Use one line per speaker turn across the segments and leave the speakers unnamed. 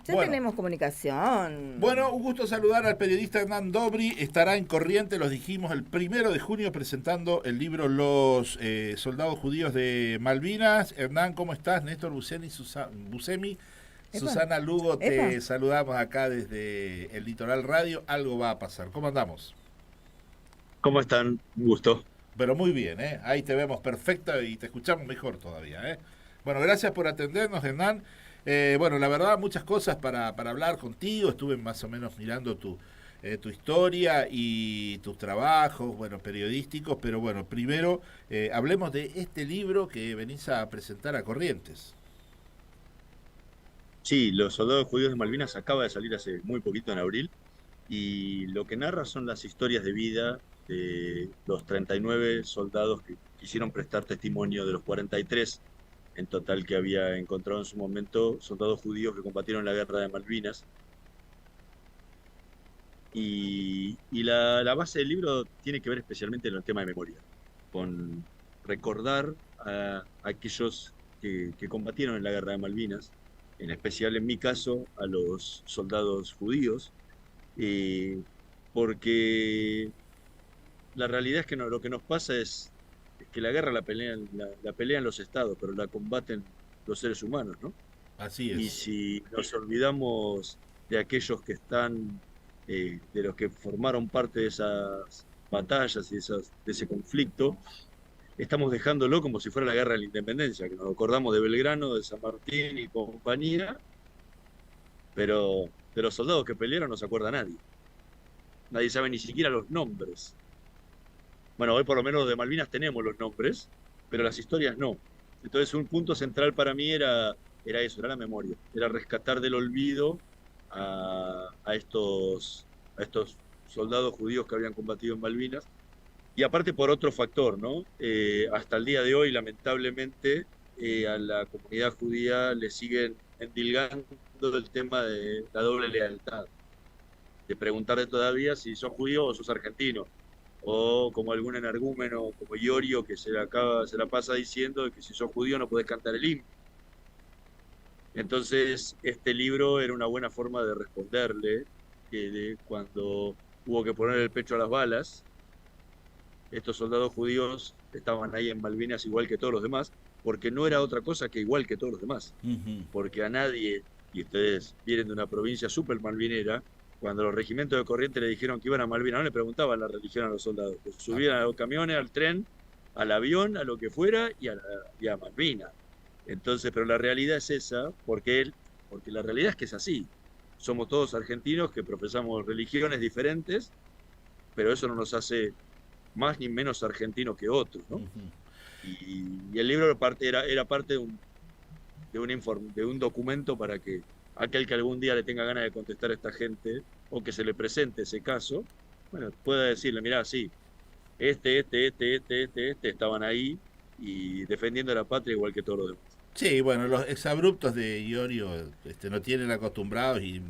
Ya
Bueno,
tenemos comunicación.
bueno, un gusto saludar al periodista Hernán Dobri. Estará en Corrientes, los dijimos, el 1 de junio presentando el libro Los soldados judíos de Malvinas. Hernán, ¿cómo estás? Néstor Buscemi,
Epa,
Susana Lugo,
epa.
te saludamos acá desde el Litoral Radio. Algo va a pasar. ¿Cómo andamos?
¿Cómo están? Un gusto.
Pero muy bien, ¿eh? Ahí te vemos perfecta y te escuchamos mejor todavía, ¿eh? Bueno, gracias por atendernos, Hernán. Bueno, la verdad, muchas cosas para hablar contigo. Estuve más o menos mirando tu historia y tus trabajos, bueno, periodísticos, pero bueno, primero hablemos de este libro que venís a presentar a Corrientes.
Sí, Los soldados judíos de Malvinas acaba de salir hace muy poquito en abril y lo que narra son las historias de vida de los 39 soldados que quisieron prestar testimonio de los 43 en total que había encontrado en su momento, soldados judíos que combatieron la guerra de Malvinas. Y la base del libro tiene que ver especialmente en el tema de memoria, con recordar a aquellos que combatieron en la guerra de Malvinas, en especial en mi caso a los soldados judíos, eh, porque la realidad es que lo que nos pasa es que la guerra la pelean los estados, pero la combaten los seres humanos, ¿no?
Así
Y
es.
si nos olvidamos de aquellos que están, de los que formaron parte de esas batallas y de ese conflicto, estamos dejándolo como si fuera la guerra de la independencia, que nos acordamos de Belgrano, de San Martín y compañía, pero de los soldados que pelearon no se acuerda nadie. Nadie sabe ni siquiera los nombres. Bueno, hoy por lo menos de Malvinas tenemos los nombres, pero las historias no. Entonces un punto central para mí era eso, era la memoria, era rescatar del olvido a estos soldados judíos que habían combatido en Malvinas. Y aparte por otro factor, ¿no? Hasta el día de hoy, lamentablemente, a la comunidad judía le siguen endilgando el tema de la doble lealtad, de preguntarle todavía si sos judío o sos argentino, o como algún energúmeno como Iorio que se la pasa diciendo que si sos judío no podés cantar el himno. Entonces, este libro era una buena forma de responderle, que cuando hubo que poner el pecho a las balas, estos soldados judíos estaban ahí en Malvinas igual que todos los demás, porque no era otra cosa que igual que todos los demás,
Ujú.
porque a nadie, y ustedes vienen de una provincia súper malvinera, cuando los regimientos de Corrientes le dijeron que iban a Malvinas, no le preguntaban la religión a los soldados, los
Ah,
subían a los camiones, al tren, al avión, a lo que fuera, y a Malvinas. Entonces, pero la realidad es esa, porque la realidad es que es así. Somos todos argentinos que profesamos religiones diferentes, pero eso no nos hace más ni menos argentinos que otros, ¿no?
ujú.
Y el libro era parte de un documento para que aquel que algún día le tenga ganas de contestar a esta gente o que se le presente ese caso, bueno, pueda decirle, mirá, sí, este estaban ahí y defendiendo la patria igual que todos los demás.
Sí, bueno, los exabruptos de Iorio no tienen acostumbrados y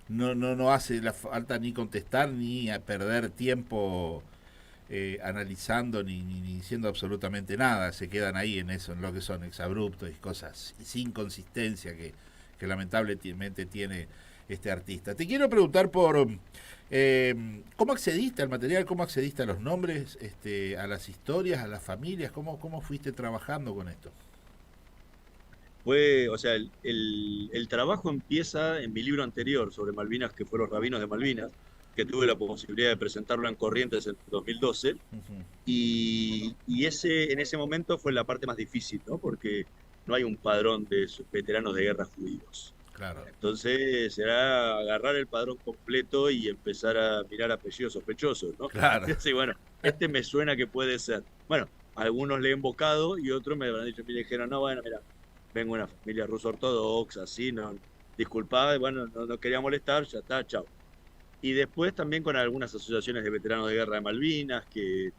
no hace la falta ni contestar ni a perder tiempo analizando ni diciendo absolutamente nada. Se quedan ahí en eso, en lo que son exabruptos y cosas sin consistencia que lamentablemente tiene este artista. Te quiero preguntar por cómo accediste al material, cómo accediste a los nombres, a las historias, a las familias, cómo fuiste trabajando con esto.
O sea, el trabajo empieza en mi libro anterior sobre Malvinas, que fue Los Rabinos de Malvinas, que tuve la posibilidad de presentarlo en Corrientes en 2012.
Ujú.
En ese momento fue la parte más difícil, ¿no? Porque no hay un padrón de veteranos de guerra judíos.
Claro,
Entonces era agarrar el padrón completo y empezar a mirar apellidos sospechosos, ¿no?
claro.
Así, bueno, este me suena que puede ser. Bueno, algunos le he invocado y otros me habrán dicho, me dijeron, no, bueno, mira, vengo de una familia ruso ortodoxa, así, no, disculpad, bueno, no quería molestar, ya está, chao. Y después también con algunas asociaciones de veteranos de guerra de Malvinas que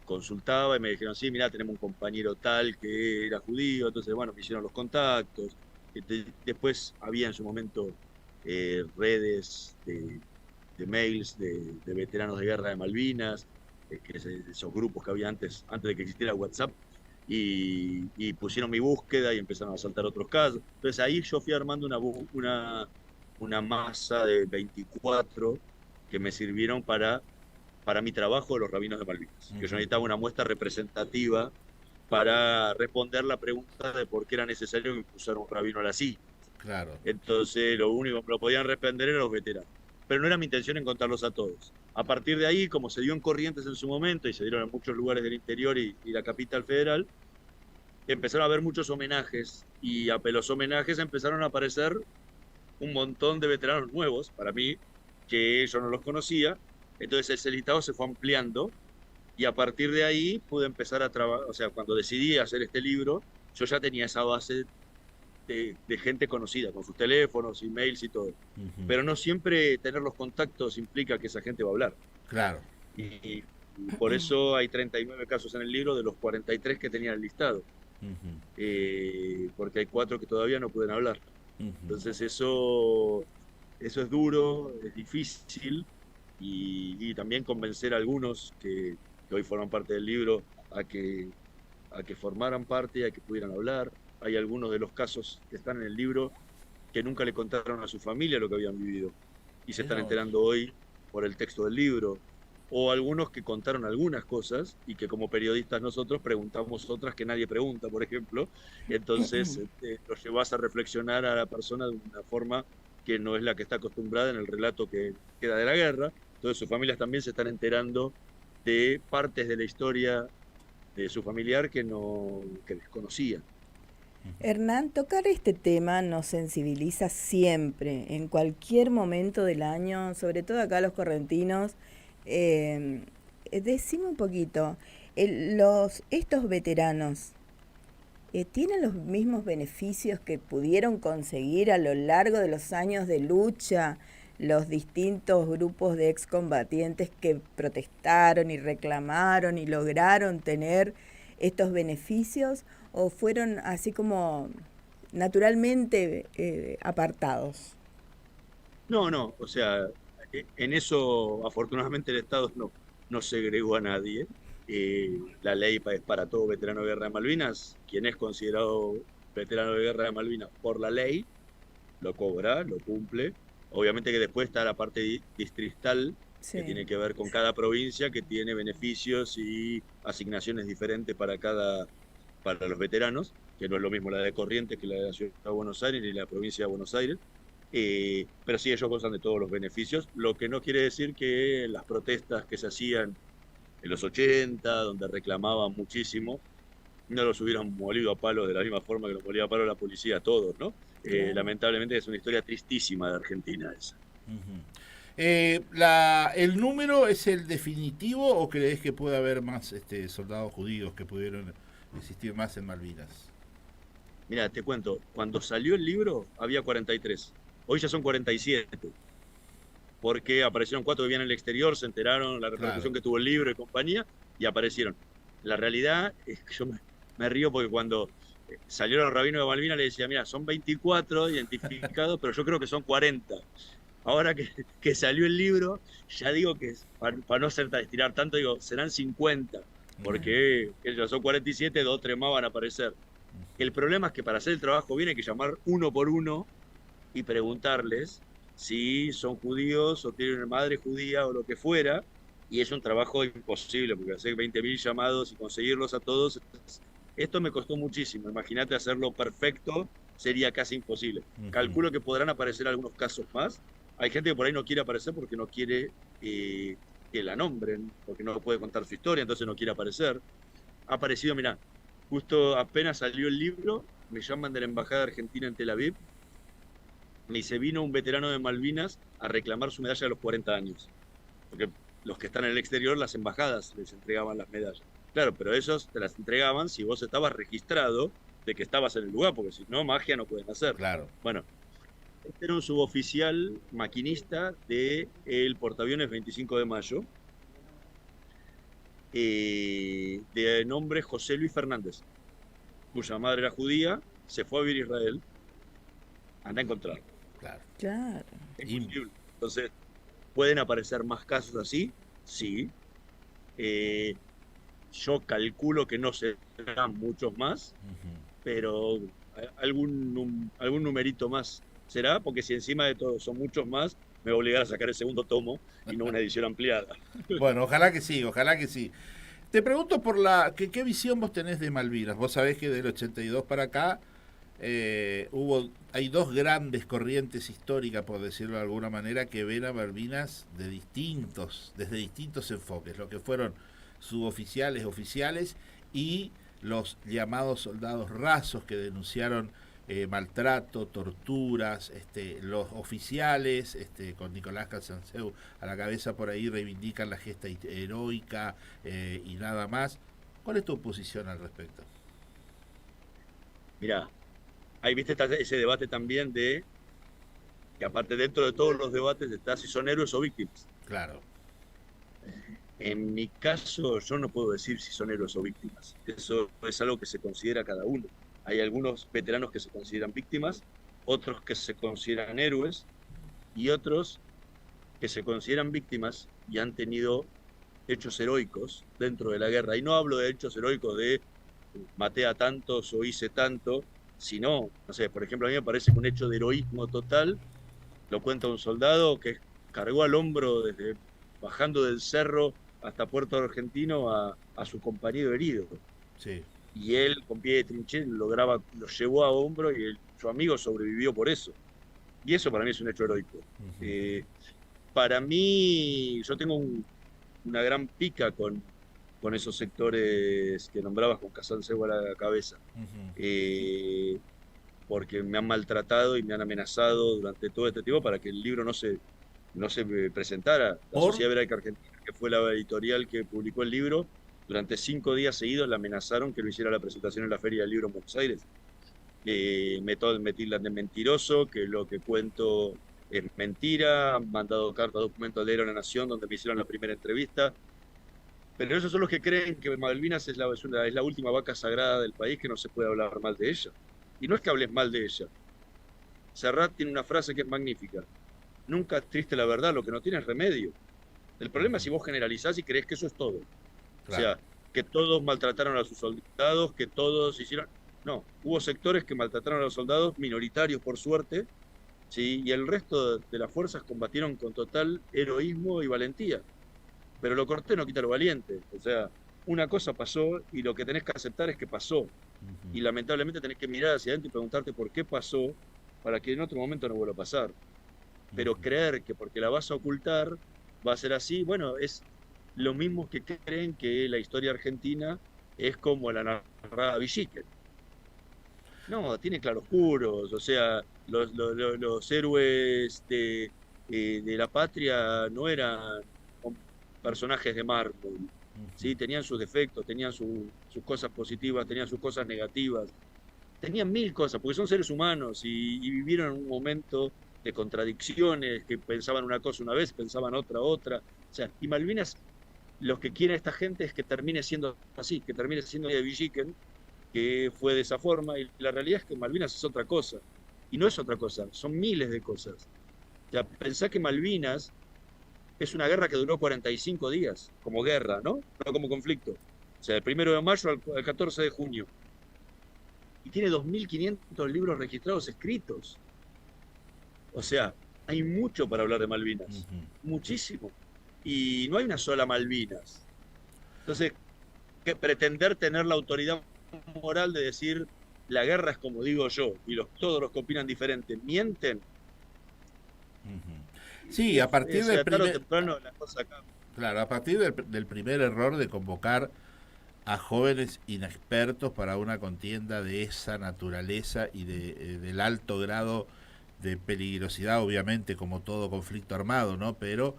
consultaba y me dijeron, sí, mira, tenemos un compañero tal que era judío, entonces, bueno, me hicieron los contactos. Después había en su momento redes de mails de veteranos de guerra de Malvinas, esos grupos que había antes de que existiera WhatsApp. y pusieron mi búsqueda y empezaron a saltar otros casos. Entonces ahí yo fui armando una masa de 24 que me sirvieron para mi trabajo de los rabinos de Malvinas, que yo necesitaba una muestra representativa para responder la pregunta de por qué era necesario impulsar un rabino así.
Claro.
Entonces lo único que lo podían responder eran los veteranos. Pero no era mi intención encontrarlos a todos. A partir de ahí, como se dio en Corrientes en su momento y se dieron en muchos lugares del interior y la capital federal, empezaron a haber muchos homenajes y a los homenajes empezaron a aparecer un montón de veteranos nuevos para mí, que yo no los conocía. Entonces ese listado se fue ampliando y a partir de ahí pude empezar a trabajar. O sea, cuando decidí hacer este libro, yo ya tenía esa base de gente conocida, con sus teléfonos, emails y todo. Pero no siempre tener los contactos implica que esa gente va a hablar.
Claro.
Y por eso hay 39 casos en el libro de los 43 que tenía el listado. Porque hay 4 que todavía no pueden hablar. Entonces eso es duro, es difícil, y también convencer a algunos que hoy forman parte del libro a que formaran parte y a que pudieran hablar. Hay algunos de los casos que están en el libro que nunca le contaron a su familia lo que habían vivido y se están enterando hoy por el texto del libro, o algunos que contaron algunas cosas y que como periodistas nosotros preguntamos otras que nadie pregunta, por ejemplo. Entonces los llevas a reflexionar a la persona de una forma que no es la que está acostumbrada en el relato que queda de la guerra. Entonces sus familias también se están enterando de partes de la historia de su familiar que desconocían.
Hernán, tocar este tema nos sensibiliza siempre, en cualquier momento del año, sobre todo acá los correntinos. Decime un poquito, estos veteranos, ¿tienen los mismos beneficios que pudieron conseguir a lo largo de los años de lucha los distintos grupos de excombatientes que protestaron y reclamaron y lograron tener estos beneficios, o fueron así como naturalmente apartados?
No, o sea, en eso afortunadamente el Estado no segregó a nadie. La ley es para todo veterano de guerra de Malvinas. Quien es considerado veterano de guerra de Malvinas por la ley, lo cobra, lo cumple. Obviamente que después está la parte distrital, que tiene que ver con cada provincia, que tiene beneficios y asignaciones diferentes para los veteranos, que no es lo mismo la de Corrientes que la de la Ciudad de Buenos Aires ni la provincia de Buenos Aires. Pero sí, ellos gozan de todos los beneficios, lo que no quiere decir que las protestas que se hacían en los 80, donde reclamaban muchísimo, no los hubieran molido a palos de la misma forma que los molía a palos la policía a todos, ¿no? Lamentablemente es una historia tristísima de Argentina esa.
¿El número es el definitivo o crees que puede haber más soldados judíos que pudieron existir más en Malvinas?
Mira, te cuento, cuando salió el libro había 43, hoy ya son 47, porque aparecieron 4 que vivían en el exterior, se enteraron la repercusión que tuvo el libro y compañía, y aparecieron. La realidad es que yo me río porque cuando salieron los rabinos de Malvinas le decía, mira, son 24 identificados, pero yo creo que son 40. Ahora que salió el libro, ya digo que, para no estirar tanto, digo, serán 50, porque ellos son 47, 2 o 3 más van a aparecer. El problema es que para hacer el trabajo bien hay que llamar uno por uno y preguntarles si son judíos o tienen una madre judía o lo que fuera, y es un trabajo imposible, porque hacer 20.000 llamados y conseguirlos a todos, esto me costó muchísimo. Imagínate hacerlo perfecto, sería casi imposible. Calculo que podrán aparecer algunos casos más. Hay gente que por ahí no quiere aparecer porque no quiere que la nombren, porque no puede contar su historia, entonces no quiere aparecer. Ha aparecido, mirá, justo apenas salió el libro, me llaman de la Embajada Argentina en Tel Aviv, me dice, vino un veterano de Malvinas a reclamar su medalla de los 40 años. Porque los que están en el exterior, las embajadas les entregaban las medallas. Claro, pero esos te las entregaban si vos estabas registrado de que estabas en el lugar, porque si no, magia no pueden hacer.
Claro.
Bueno, este era un suboficial maquinista del portaaviones 25 de Mayo, de nombre José Luis Fernández, cuya madre era judía, se fue a vivir a Israel. Anda a encontrarlo.
Claro.
Es imposible. Entonces, ¿pueden aparecer más casos así? Sí. yo calculo que no serán muchos más,
Ujú.
pero algún numerito más será, porque si encima de todo son muchos más, me va a obligar a sacar el segundo tomo y no una edición ampliada.
Bueno, ojalá que sí, ojalá que sí. Te pregunto por qué visión vos tenés de Malvinas. Vos sabés que del 82 para acá hay dos grandes corrientes históricas, por decirlo de alguna manera, que ven a Malvinas desde distintos enfoques, lo que fueron suboficiales, oficiales y los llamados soldados rasos que denunciaron maltrato, torturas, los oficiales, con Nicolás Cansanseu a la cabeza por ahí reivindican la gesta heroica y nada más. ¿Cuál es tu posición al respecto?
Mirá, ahí viste ese debate también de que aparte dentro de todos los debates está si son héroes o víctimas.
Claro.
En mi caso, yo no puedo decir si son héroes o víctimas. Eso es algo que se considera cada uno. Hay algunos veteranos que se consideran víctimas, otros que se consideran héroes y otros que se consideran víctimas y han tenido hechos heroicos dentro de la guerra. Y no hablo de hechos heroicos de maté a tantos o hice tanto, sino, no sé, por ejemplo, a mí me parece que un hecho de heroísmo total lo cuenta un soldado que cargó al hombro desde bajando del cerro hasta Puerto Argentino a su compañero herido.
Sí.
Y él, con pie de trinchera, lo llevó a hombro y su amigo sobrevivió por eso. Y eso para mí es un hecho heroico.
Uh-huh.
Para mí, yo tengo una gran pica con esos sectores que nombrabas con Casansegua a la cabeza.
Uh-huh.
Porque me han maltratado y me han amenazado durante todo este tiempo para que el libro no se presentara. La
¿Por?
Sociedad Hebraica Argentina, que fue la editorial que publicó el libro, durante 5 días seguidos le amenazaron que lo hiciera la presentación en la Feria del Libro en Buenos Aires. Me tildan de mentiroso, que lo que cuento es mentira, han mandado carta, documento al Diario de la Nación donde me hicieron la primera entrevista. Pero esos son los que creen que Malvinas es la última vaca sagrada del país, que no se puede hablar mal de ella. Y no es que hables mal de ella. Serrat tiene una frase que es magnífica. Nunca es triste la verdad, lo que no tiene es remedio. El problema es si vos generalizás y creés que eso es todo. Claro. O sea, que todos maltrataron a sus soldados, que todos hicieron... No, hubo sectores que maltrataron a los soldados, minoritarios por suerte, ¿sí? Y el resto de las fuerzas combatieron con total heroísmo y valentía. Pero lo cortés no quita lo valiente. O sea, una cosa pasó y lo que tenés que aceptar es que pasó. Uh-huh. Y lamentablemente tenés que mirar hacia adentro y preguntarte por qué pasó para que en otro momento no vuelva a pasar. Pero uh-huh. Creer que porque la vas a ocultar va a ser así, bueno, es lo mismo que creen que la historia argentina es como la narrada Villiquen. No, tiene claroscuros, o sea, los héroes de la patria no eran personajes de mármol, ¿sí? Tenían sus defectos, tenían sus cosas positivas, tenían sus cosas negativas, tenían 1000 cosas, porque son seres humanos y vivieron en un momento de contradicciones, que pensaban una cosa una vez, pensaban otra. O sea, y Malvinas, lo que quiere esta gente es que termine siendo así, que termine siendo de Villiquen, que fue de esa forma, y la realidad es que Malvinas es otra cosa, y no es otra cosa, son miles de cosas. O sea, pensá que Malvinas es una guerra que duró 45 días, como guerra, ¿no? No como conflicto. O sea, del 1 de mayo al 14 de junio. Y tiene 2.500 libros registrados escritos. O sea, hay mucho para hablar de Malvinas. Uh-huh. Muchísimo. Y no hay una sola Malvinas. Entonces, que pretender tener la autoridad moral de decir la guerra es como digo yo, y todos los que opinan diferente mienten.
Uh-huh. Sí, a partir del primer... temprano la cosa cambia. Claro, a partir del primer error de convocar a jóvenes inexpertos para una contienda de esa naturaleza y del alto grado de peligrosidad, obviamente, como todo conflicto armado, ¿no? Pero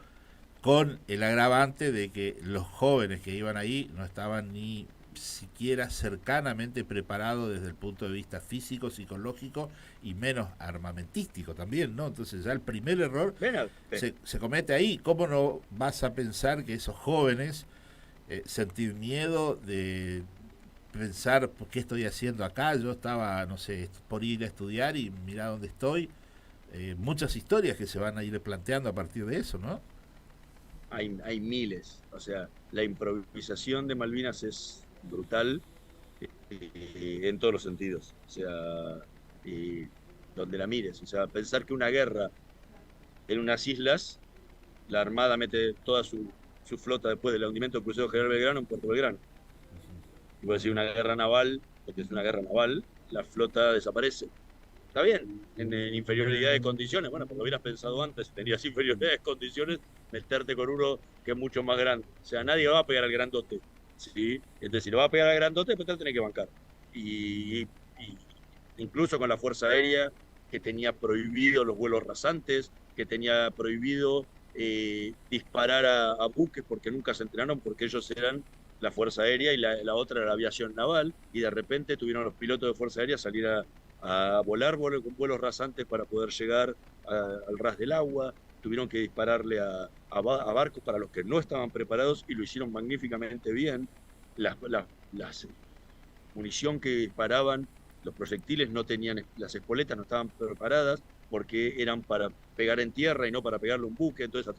con el agravante de que los jóvenes que iban ahí no estaban ni siquiera cercanamente preparados desde el punto de vista físico, psicológico y menos armamentístico también, ¿no? Entonces ya el primer error se comete ahí. ¿Cómo no vas a pensar que esos jóvenes sentir miedo de pensar qué estoy haciendo acá? Yo estaba, no sé, por ir a estudiar y mirá dónde estoy. Muchas historias que se van a ir planteando a partir de eso, ¿no?
hay miles. O sea, la improvisación de Malvinas es brutal en todos los sentidos. O sea, eh, donde la mires. O sea, pensar que una guerra en unas islas, la Armada mete toda su flota después del hundimiento del crucero General Belgrano en Puerto Belgrano. Y puede decir una guerra naval, porque es una guerra naval, la flota desaparece. Está bien, en inferioridad de condiciones, bueno, pero lo hubieras pensado antes, tenías inferioridad de condiciones, meterte con uno que es mucho más grande. O sea, nadie va a pegar al grandote, ¿sí? Entonces, si lo va a pegar al grandote, pues te lo tenés que bancar. Y incluso con la Fuerza Aérea, que tenía prohibido los vuelos rasantes, que tenía prohibido disparar a buques porque nunca se entrenaron, porque ellos eran la Fuerza Aérea y la otra era la aviación naval, y de repente tuvieron los pilotos de Fuerza Aérea salir a volar con vuelos rasantes para poder llegar al ras del agua, tuvieron que dispararle a barcos para los que no estaban preparados y lo hicieron magníficamente bien. Las munición que disparaban, los proyectiles no tenían, las espoletas no estaban preparadas porque eran para pegar en tierra y no para pegarle a un buque, entonces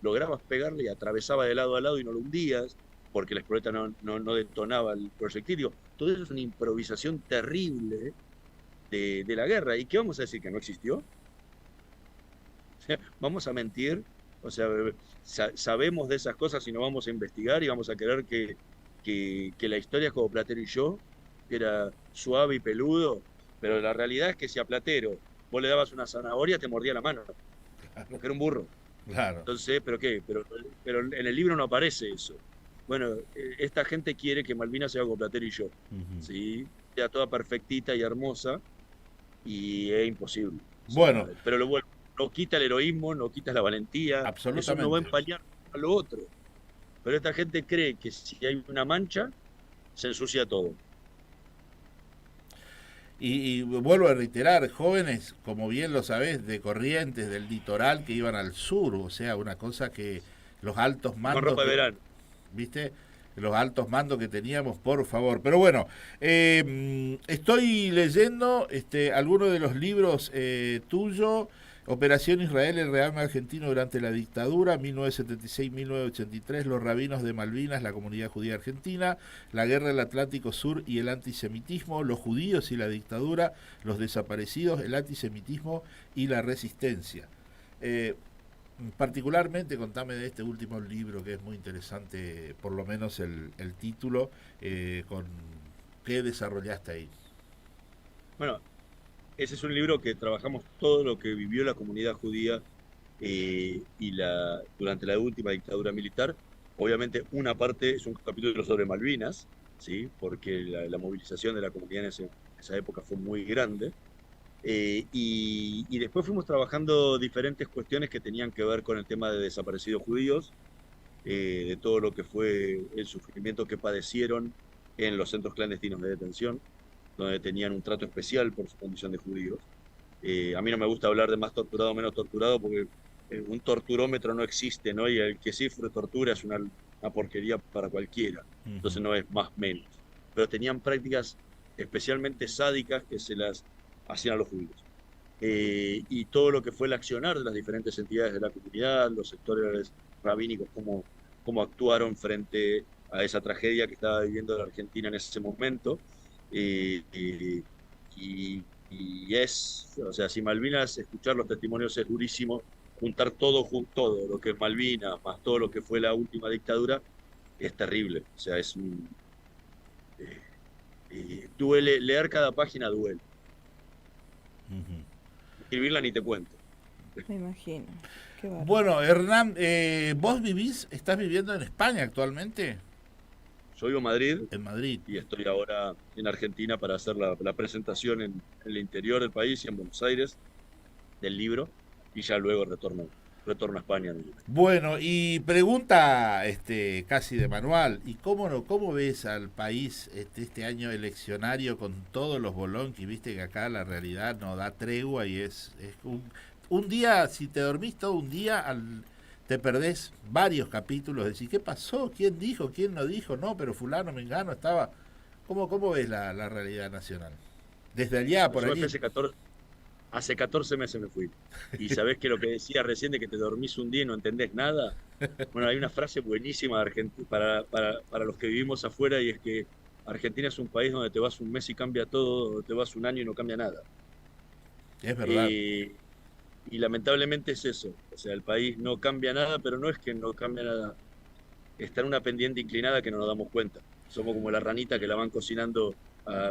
lograbas pegarle y atravesaba de lado a lado y no lo hundías porque la espoleta no detonaba el proyectil. Todo eso es una improvisación terrible de la guerra. ¿Y qué vamos a decir? ¿Que no existió? O sea, vamos a mentir. O sea, sabemos de esas cosas y no vamos a investigar y vamos a creer que la historia es como Platero y yo, que era suave y peludo, pero la realidad es que si a Platero vos le dabas una zanahoria, te mordía la mano, porque era un burro.
Claro.
Entonces, ¿pero qué? Pero en el libro no aparece eso. Bueno, esta gente quiere que Malvinas sea como Platero y yo, ¿sí? Sea toda perfectita y hermosa, y es imposible. O sea,
Bueno,
pero no quita el heroísmo, no quita la valentía, eso no va a
absolutamente.
empañar a lo otro. Pero esta gente cree que si hay una mancha, se ensucia todo.
Y vuelvo a reiterar, jóvenes, como bien lo sabés, de Corrientes, del litoral, que iban al sur, o sea, una cosa que los altos
Con
mandos,
ropa de verano.
¿viste? Los altos mandos que teníamos, por favor. Pero bueno, estoy leyendo algunos de los libros tuyos. Operación Israel, el rearme argentino durante la dictadura, 1976-1983, los rabinos de Malvinas, la comunidad judía argentina, la guerra del Atlántico Sur y el antisemitismo, los judíos y la dictadura, los desaparecidos, el antisemitismo y la resistencia. Particularmente contame de este último libro que es muy interesante, por lo menos el título, con qué desarrollaste ahí.
Bueno, ese es un libro que trabajamos todo lo que vivió la comunidad judía durante la última dictadura militar. Obviamente una parte es un capítulo sobre Malvinas, ¿sí? Porque la movilización de la comunidad en esa época fue muy grande. Y después fuimos trabajando diferentes cuestiones que tenían que ver con el tema de desaparecidos judíos, de todo lo que fue el sufrimiento que padecieron en los centros clandestinos de detención, donde tenían un trato especial por su condición de judíos. A mí no me gusta hablar de más torturado o menos torturado, porque un torturómetro no existe, ¿no? Y el que sufre tortura es una porquería para cualquiera, entonces no es más menos. Pero tenían prácticas especialmente sádicas que se las hacían a los judíos. Y todo lo que fue el accionar de las diferentes entidades de la comunidad, los sectores rabínicos, cómo actuaron frente a esa tragedia que estaba viviendo la Argentina en ese momento. Y o sea, si Malvinas, escuchar los testimonios es durísimo, juntar todo, lo que es Malvinas, más todo lo que fue la última dictadura, es terrible. O sea, duele, leer cada página duele. Escribirla ni te cuento.
Me imagino. Qué bárbaro.
Bueno, Hernán, ¿vos estás viviendo en España actualmente?
Yo vivo en Madrid.
En Madrid.
Y estoy ahora en Argentina para hacer la presentación en el interior del país y en Buenos Aires del libro, y ya luego retorno a España.
Bueno, y pregunta casi de manual, ¿y cómo ves al país este año eleccionario con todos los bolonquis? Viste que acá la realidad no da tregua y es un día, si te dormís todo un día, te perdés varios capítulos, decís, ¿qué pasó? ¿Quién dijo? ¿Quién no dijo? No, pero fulano, mengano estaba... ¿Cómo ves la realidad nacional? Desde allá, por allí.
Hace 14 meses me fui. Y sabés que lo que decía recién de que te dormís un día y no entendés nada. Bueno, hay una frase buenísima de para los que vivimos afuera y es que Argentina es un país donde te vas un mes y cambia todo, o te vas un año y no cambia nada.
Es verdad.
Eh, y lamentablemente es eso. O sea, el país no cambia nada, pero no es que no cambia nada. Está en una pendiente inclinada que no nos damos cuenta. Somos como la ranita que la van cocinando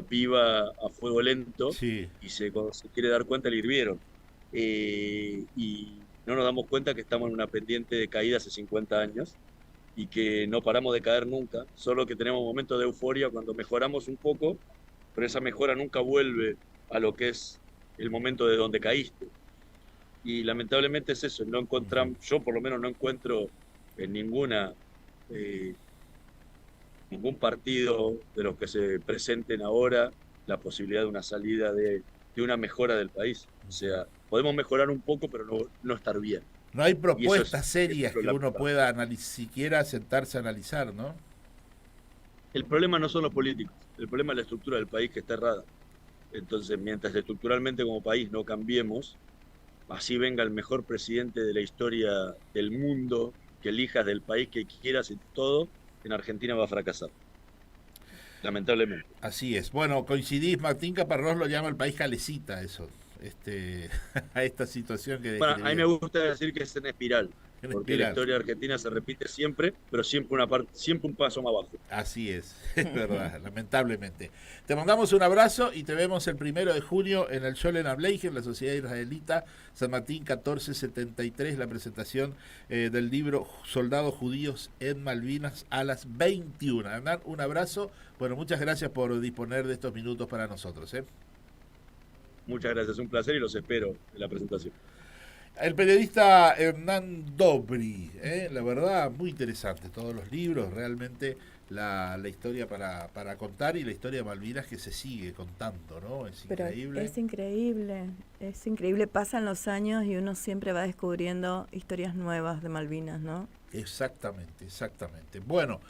viva a fuego lento
Sí.
y cuando se quiere dar cuenta le hirvieron. Y no nos damos cuenta que estamos en una pendiente de caída hace 50 años y que no paramos de caer nunca, solo que tenemos momentos de euforia cuando mejoramos un poco, pero esa mejora nunca vuelve a lo que es el momento de donde caíste. Y lamentablemente es eso, no
Ujú.
encontramos, yo por lo menos no encuentro en eh, ningún partido de los que se presenten ahora la posibilidad de una salida de una mejora del país. O sea, podemos mejorar un poco, pero no estar bien.
No hay
Y eso
propuestas
es
serias
lo
que uno
lamentable.
pueda siquiera sentarse a analizar, ¿no?
El problema no son los políticos, el problema es la estructura del país que está errada. Entonces, mientras estructuralmente como país no cambiemos, así venga el mejor presidente de la historia del mundo, que elijas del país que quieras y todo, en Argentina va a fracasar, lamentablemente.
Así es. Bueno, coincidís, Martín Caparrós lo llama el país calecita, eso. A esta situación que
Bueno, a mí me
describía.
gusta decir que es en espiral,
En
porque la
espiral.
historia argentina se repite siempre, pero siempre una parte, siempre un paso más abajo.
Así es verdad, lamentablemente. Te mandamos un abrazo y te vemos el 1 de junio en el Sholem Aleichem, la Sociedad Israelita, San Martín 1473, la presentación del libro Soldados Judíos en Malvinas a las 21. Hernán, un abrazo. Bueno, muchas gracias por disponer de estos minutos para nosotros.
Muchas gracias, un placer y los espero en la presentación.
El periodista Hernán Dobri, la verdad, muy interesante. Todos los libros, realmente la historia para contar y la historia de Malvinas que se sigue contando, ¿no? Es
Pero
increíble.
es increíble. Pasan los años y uno siempre va descubriendo historias nuevas de Malvinas, ¿no?
Exactamente, exactamente. Bueno,